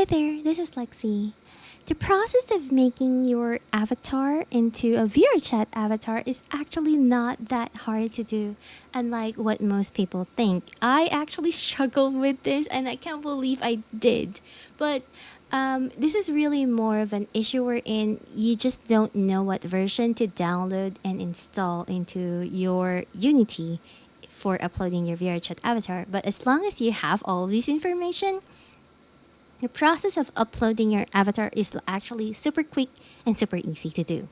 Hi there, this is Lexi. The process of making your avatar into a VRCHAT avatar is actually not that hard to do, unlike what most people think. I actually struggled with this and I can't believe I did. But this is really more of an issue wherein you just don't know what version to download and install into your Unity for uploading your VRChat avatar. But as long as you have all this information, the process of uploading your avatar is actually super quick and super easy to do.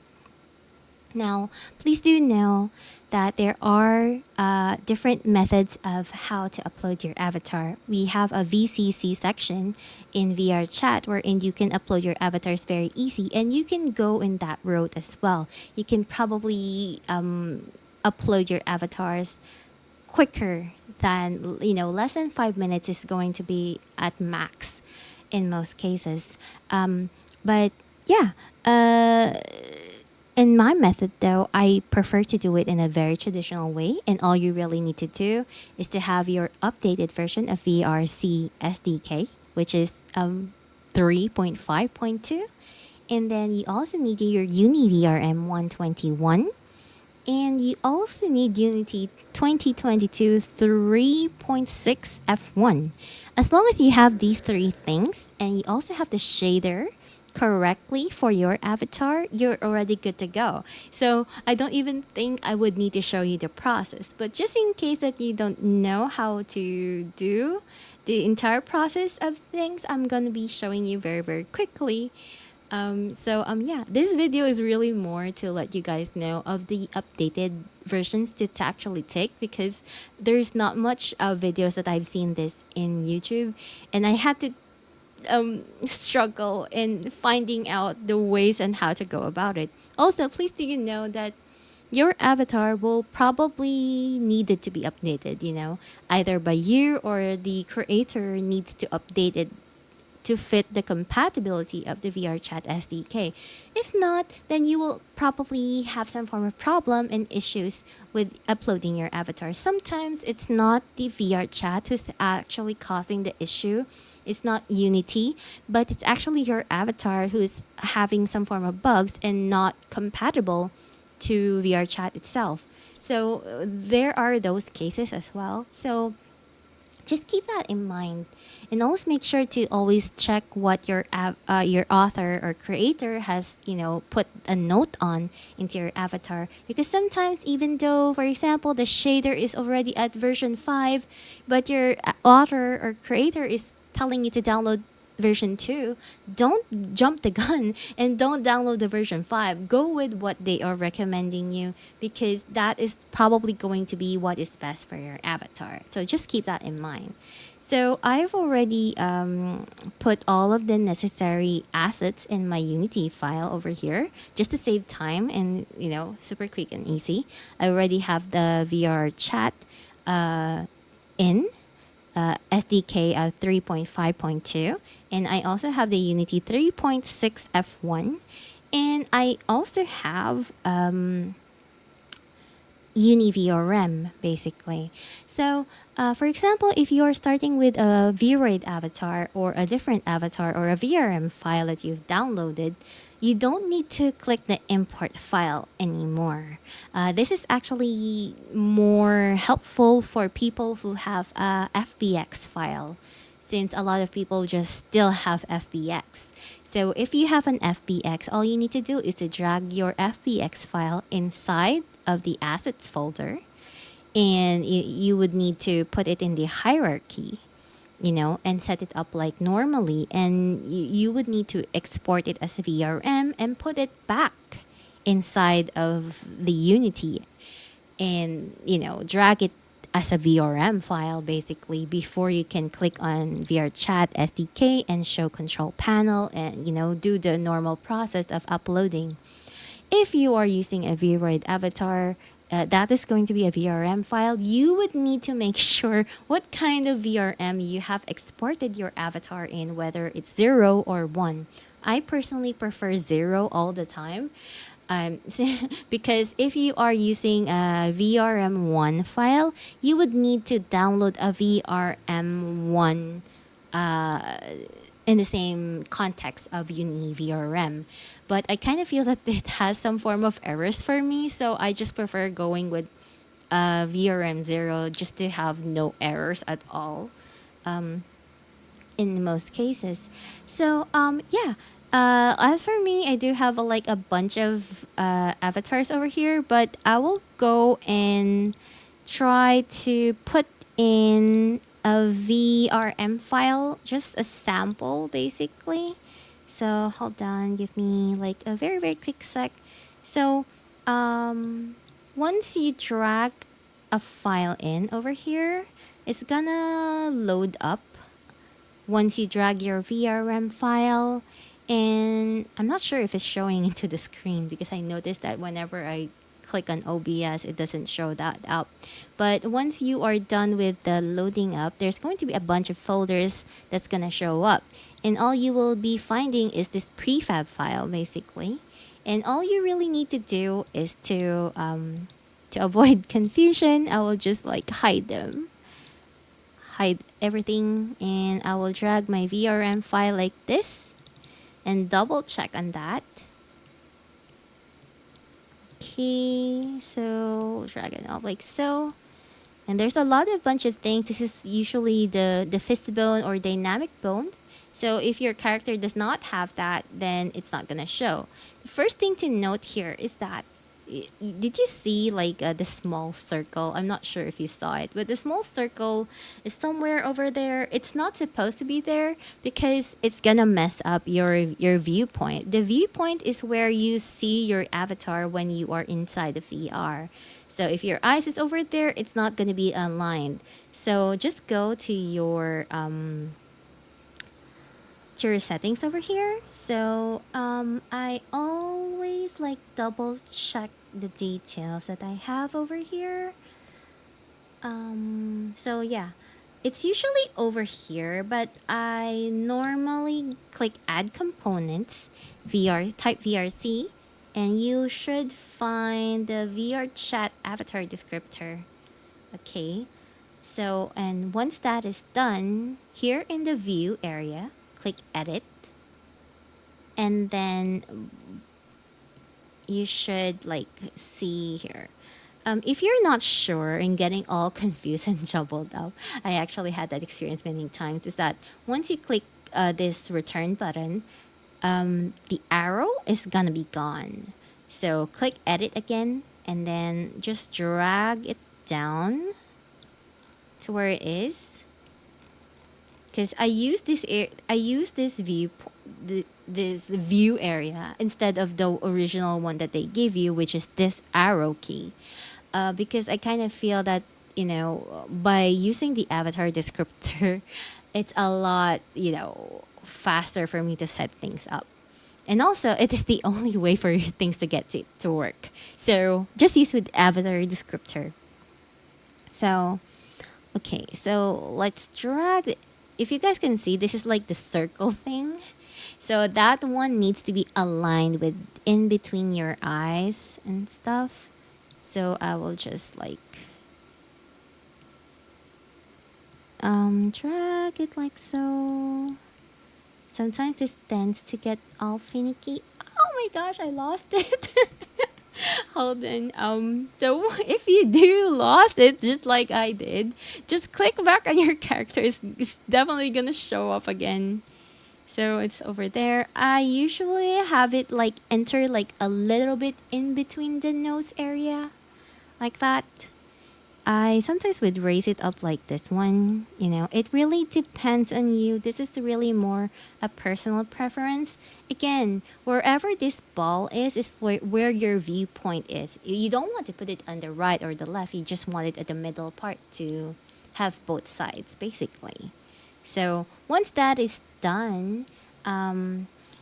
Now, please do know that there are different methods of how to upload your avatar. We have a VCC section in VRChat wherein you can upload your avatars very easy, and you can go in that road as well. You can probably upload your avatars quicker than, less than 5 minutes is going to be at max in most cases. But yeah, in my method though, I prefer to do it in a very traditional way. And all you really need to do is to have your updated version of VRC SDK, which is 3.5.2. And then you also need your UniVRM 121. And you also need Unity 2022 3.6 F1. As long as you have these three things and you also have the shader correctly for your avatar, you're already good to go. So I don't even think I would need to show you the process. But just in case that you don't know how to do the entire process of things, I'm going to be showing you very, very quickly. Yeah, this video is really more to let you guys know of the updated versions to actually take, because there's not much videos that I've seen this in YouTube, and I had to struggle in finding out the ways and how to go about it. Also, please do you know that your avatar will probably needed to be updated, either by you or the creator needs to update it to fit the compatibility of the VRChat SDK. If not, then you will probably have some form of problem and issues with uploading your avatar. Sometimes it's not the VRChat who's actually causing the issue. It's not Unity, but it's actually your avatar who's having some form of bugs and not compatible to VRChat itself. So there are those cases as well. So just keep that in mind, and always make sure to always check what your author or creator has put a note on into your avatar, because sometimes, even though, for example, the shader is already at version 5, but your author or creator is telling you to download version 2, don't jump the gun and don't download the version 5. Go with what they are recommending you, because that is probably going to be what is best for your avatar. So just keep that in mind. So I've already put all of the necessary assets in my Unity file over here, just to save time and super quick and easy. I already have the VR chat in SDK 3.5.2, and I also have the Unity 3.6 F1, and I also have UniVRM basically. So, for example, if you are starting with a VROID avatar or a different avatar or a VRM file that you've downloaded, you don't need to click the import file anymore. This is actually more helpful for people who have a FBX file, since a lot of people just still have FBX. So if you have an FBX, all you need to do is to drag your FBX file inside of the assets folder, and you would need to put it in the hierarchy, and set it up like normally. And you would need to export it as a VRM and put it back inside of the Unity, and, drag it as a VRM file basically before you can click on VRChat SDK and show control panel and, do the normal process of uploading. If you are using a VROID avatar, that is going to be a VRM file, you would need to make sure what kind of VRM you have exported your avatar in, whether it's 0 or 1. I personally prefer 0 all the time. Because if you are using a VRM1 file, you would need to download a VRM1 in the same context of UniVRM. But I kind of feel that it has some form of errors for me, so I just prefer going with VRM 0 just to have no errors at all in most cases. So yeah. As for me, I do have like a bunch of avatars over here, but I will go and try to put in a VRM file, just a sample basically. So hold on, give me like a very, very quick sec. So once you drag a file in over here, it's gonna load up once you drag your VRM file. And I'm not sure if it's showing into the screen because I noticed that whenever I click on OBS, it doesn't show that up. But once you are done with the loading up, there's going to be a bunch of folders that's going to show up. And all you will be finding is this prefab file, basically. And all you really need to do is to avoid confusion, I will just like hide them. Hide everything, and I will drag my VRM file like this and double check on that. Okay, so drag it out like so. And there's a lot of bunch of things. This is usually the fist bone or dynamic bones. So if your character does not have that, then it's not gonna show. The first thing to note here is that did you see like the small circle? I'm not sure if you saw it, but the small circle is somewhere over there. It's not supposed to be there because it's gonna mess up your viewpoint. The viewpoint is where you see your avatar when you are inside the VR. So if your eyes is over there, it's not gonna be aligned. So just go to your settings over here. So I always like double check the details that I have over here. So yeah, it's usually over here, but I normally click add components, type VRC, and you should find the VRCHAT Avatar descriptor. Okay, so and once that is done, here in the view area, click edit, and then you should like see here. If you're not sure and getting all confused and jumbled up, I actually had that experience many times. Is that once you click this return button, the arrow is gonna be gone. So click edit again, and then just drag it down to where it is. Because I use this this view area instead of the original one that they give you, which is this arrow key. Because I kind of feel that by using the avatar descriptor, it's a lot faster for me to set things up. And also, it is the only way for things to get to work. So just use with avatar descriptor. So, okay, so let's drag it. If you guys can see, this is like the circle thing. So that one needs to be aligned with in between your eyes and stuff. So I will just like drag it like so. Sometimes it tends to get all finicky. Oh my gosh, I lost it. Hold on. So if you do lost it, just like I did, just click back on your character. It's definitely gonna show up again. So it's over there. I usually have it like enter like a little bit in between the nose area, like that. I sometimes would raise it up like this one. It really depends on you. This is really more a personal preference. Again, wherever this ball is where your viewpoint is. You don't want to put it on the right or the left. You just want it at the middle part to have both sides, basically. So once that is done,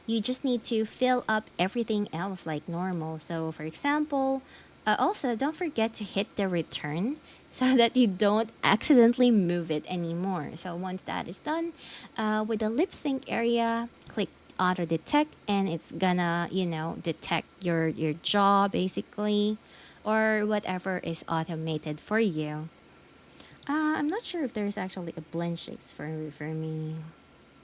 you just need to fill up everything else like normal. So for example, also, don't forget to hit the return so that you don't accidentally move it anymore. So once that is done, with the lip sync area, click auto detect, and it's gonna detect your jaw basically, or whatever is automated for you. I'm not sure if there's actually a blend shapes for me.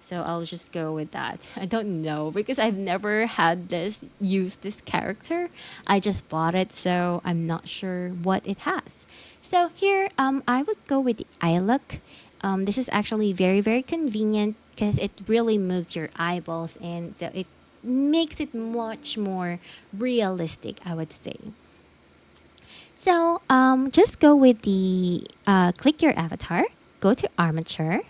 So I'll just go with that. I don't know because I've never had use this character. I just bought it, so I'm not sure what it has. So here, I would go with the eye look. This is actually very, very convenient because it really moves your eyeballs, and so it makes it much more realistic, I would say. So just go with the click your avatar, go to armature,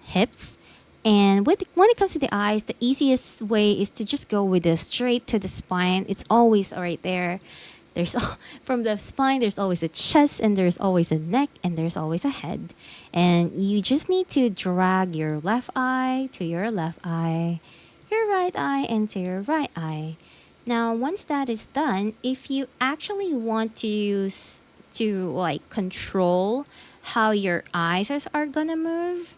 hips, and when it comes to the eyes, the easiest way is to just go with the straight to the spine. It's always right there. There's from the spine, there's always a chest, and there's always a neck, and there's always a head. And you just need to drag your left eye to your left eye, your right eye into your right eye. Now, once that is done, if you actually want to use to like control how your eyes are gonna move,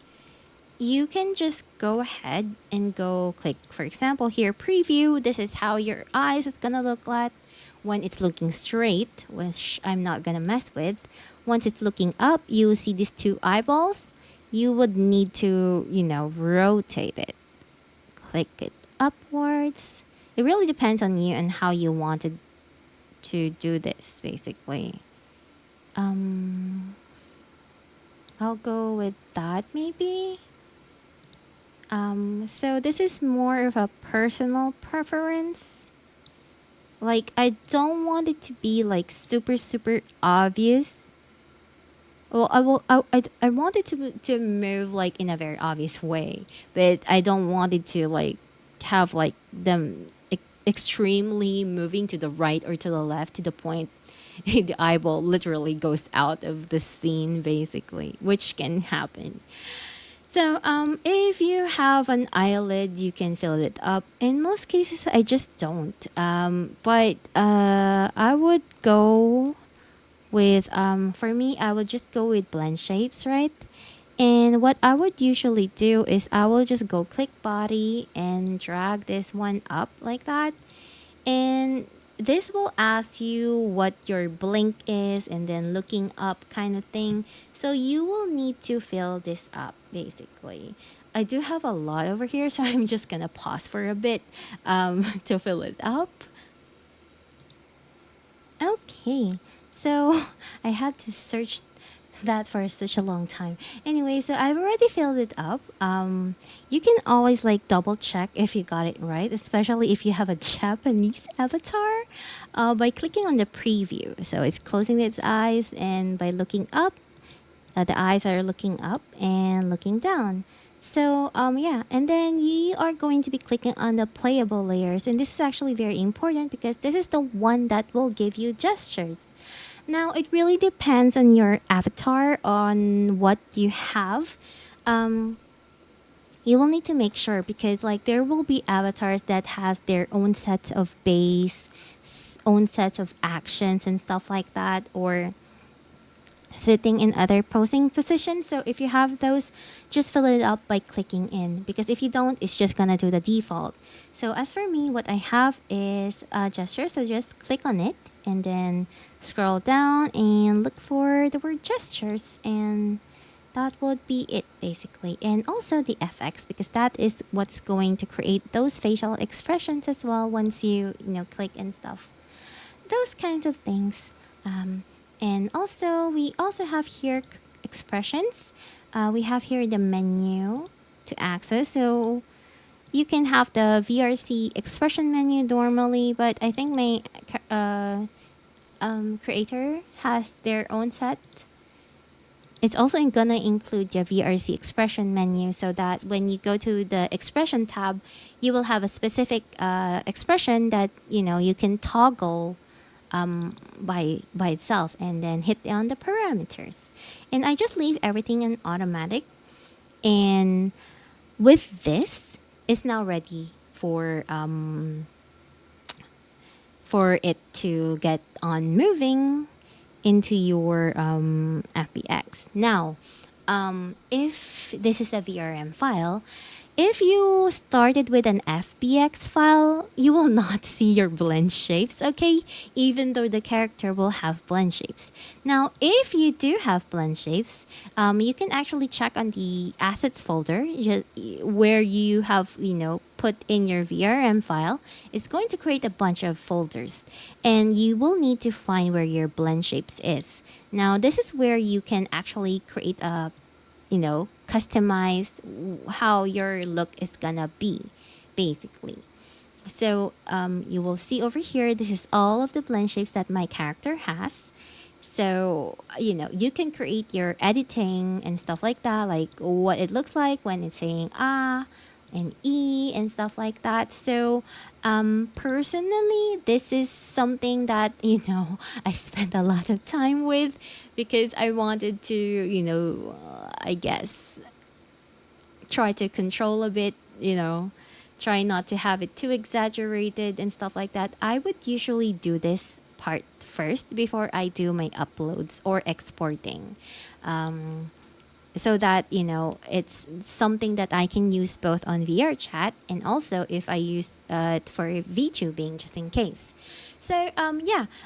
you can just go ahead and go click, for example, here, preview. This is how your eyes is gonna look like when it's looking straight, which I'm not gonna mess with. Once it's looking up, you will see these two eyeballs. You would need to, rotate it. Click it upwards. It really depends on you and how you wanted to do this, basically. I'll go with that maybe. So this is more of a personal preference. Like, I don't want it to be like super, super obvious. Well, I want it to move like in a very obvious way, but I don't want it to like have like them extremely moving to the right or to the left to the point the eyeball literally goes out of the scene, basically, which can happen. So, if you have an eyelid, you can fill it up. In most cases, I just don't. But I would go with, for me, I would just go with blend shapes, right? And what I would usually do is I will just go click body and drag this one up like that. And this will ask you what your blink is and then looking up kind of thing. So you will need to fill this up basically. I do have a lot over here, so I'm just gonna pause for a bit to fill it up. Okay, so I had to search that for such a long time. Anyway, so I've already filled it up. You can always like double check if you got it right, especially if you have a Japanese avatar, by clicking on the preview. So it's closing its eyes, and by looking up, the eyes are looking up and looking down. So yeah, and then you are going to be clicking on the playable layers, and this is actually very important because this is the one that will give you gestures. Now, it really depends on your avatar, on what you have. You will need to make sure because like there will be avatars that has their own sets of base, own sets of actions and stuff like that, or sitting in other posing positions. So if you have those, just fill it up by clicking in, because if you don't, it's just gonna do the default. So as for me, what I have is a gesture, so just click on it and then scroll down and look for the word gestures, and that would be it basically. And also the FX, because that is what's going to create those facial expressions as well once you click and stuff, those kinds of things. And also we also have here expressions. We have here the menu to access, so you can have the VRC expression menu normally, but I think my creator has their own set. It's also gonna include the VRC expression menu, so that when you go to the expression tab, you will have a specific expression that you can toggle by itself, and then hit on the parameters. And I just leave everything in automatic, and with this, it's now ready for it to get on moving into your FBX. Now, if this is a VRM file, If you started with an FBX file, you will not see your blend shapes, okay? Even though the character will have blend shapes. Now, if you do have blend shapes, you can actually check on the assets folder where you have, put in your VRM file. It's going to create a bunch of folders, and you will need to find where your blend shapes is. Now, this is where you can actually create a customize how your look is gonna be, basically. So you will see over here, this is all of the blend shapes that my character has. So, you can create your editing and stuff like that, like what it looks like when it's saying ah and e and stuff like that. So, personally, this is something that, I spent a lot of time with because I wanted to, I guess, try to control a bit, try not to have it too exaggerated and stuff like that. I would usually do this part first before I do my uploads or exporting. So that, it's something that I can use both on VRChat and also if I use it for VTubing just in case. So,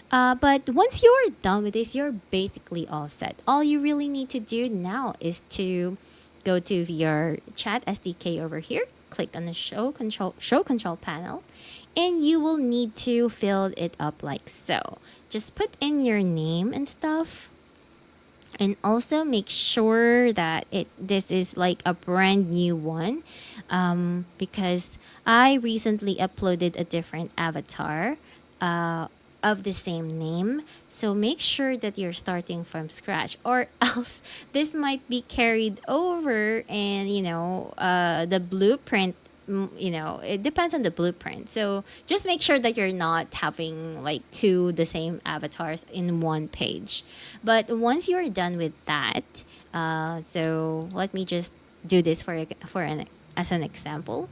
but once you're done with this, you're basically all set. All you really need to do now is to go to VRChat SDK over here, click on the show control panel, and you will need to fill it up like so. Just put in your name and stuff. And also make sure that this is like a brand new one, because I recently uploaded a different avatar of the same name. So make sure that you're starting from scratch, or else this might be carried over and the blueprint, it depends on the blueprint. So just make sure that you're not having like two the same avatars in one page. But once you're done with that, so let me just do this as an example.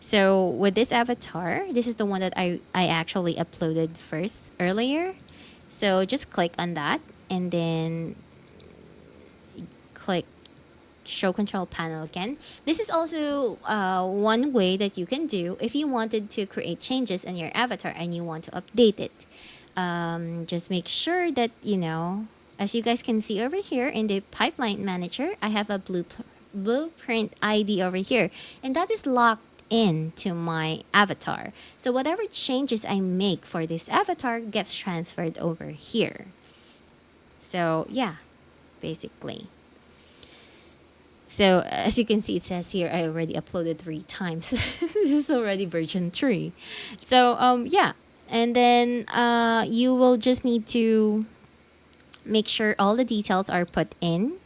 So with this avatar, this is the one that I actually uploaded first earlier. So just click on that and then click show control panel again. This is also one way that you can do if you wanted to create changes in your avatar and you want to update it. Just make sure that, as you guys can see over here in the pipeline manager, I have a blueprint ID over here, and that is locked into my avatar. So whatever changes I make for this avatar gets transferred over here. So yeah, basically. So as you can see, it says here I already uploaded 3 times. This is already version 3. So yeah, and then you will just need to make sure all the details are put in.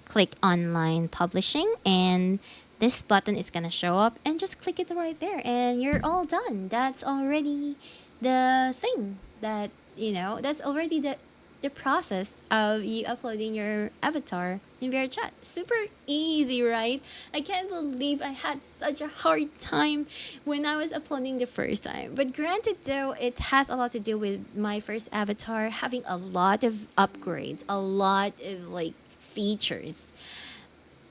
Click online publishing, and this button is gonna show up, and just click it right there, and you're all done. That's already the thing that that's already the process of you uploading your avatar in VRChat. Super easy, right? I can't believe I had such a hard time when I was uploading the first time. But granted though, it has a lot to do with my first avatar having a lot of upgrades, a lot of like features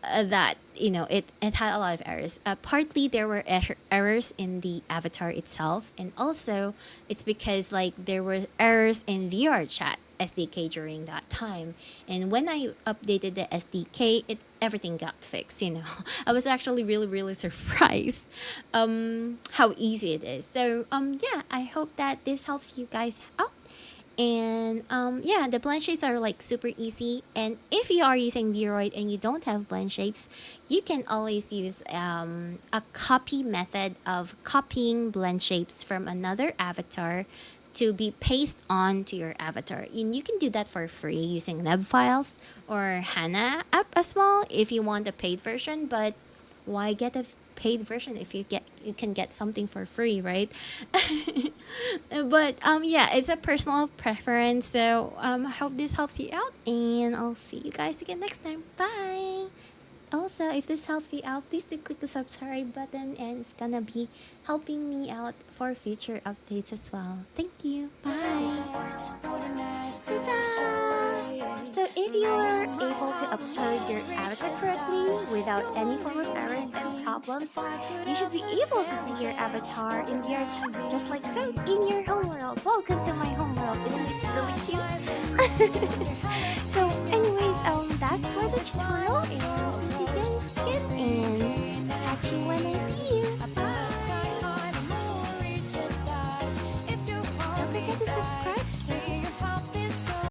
that it had a lot of errors. Partly there were errors in the avatar itself, and also it's because like there were errors in VRChat SDK during that time. And when I updated the SDK, everything got fixed. I was actually really surprised how easy it is. So yeah, I hope that this helps you guys out. And yeah, the blend shapes are like super easy. And if you are using VROID and you don't have blend shapes, you can always use a copy method of copying blend shapes from another avatar to be pasted onto your avatar. And you can do that for free using neb files or HANA app as well if you want a paid version. But why get a paid version if you can get something for free, right? But yeah, it's a personal preference. So I hope this helps you out, and I'll see you guys again next time. Bye. Also, if this helps you out, please do click the subscribe button, and it's gonna be helping me out for future updates as well. Thank you. Bye. Ta-da! So if you are able to upload your avatar correctly without any form of errors and problems, you should be able to see your avatar in VRCHAT just like so in your homeworld. Welcome to my homeworld. Isn't it really cute? So anyways, that's for the tutorial, and we begin and catch you when I see you. Don't forget to subscribe.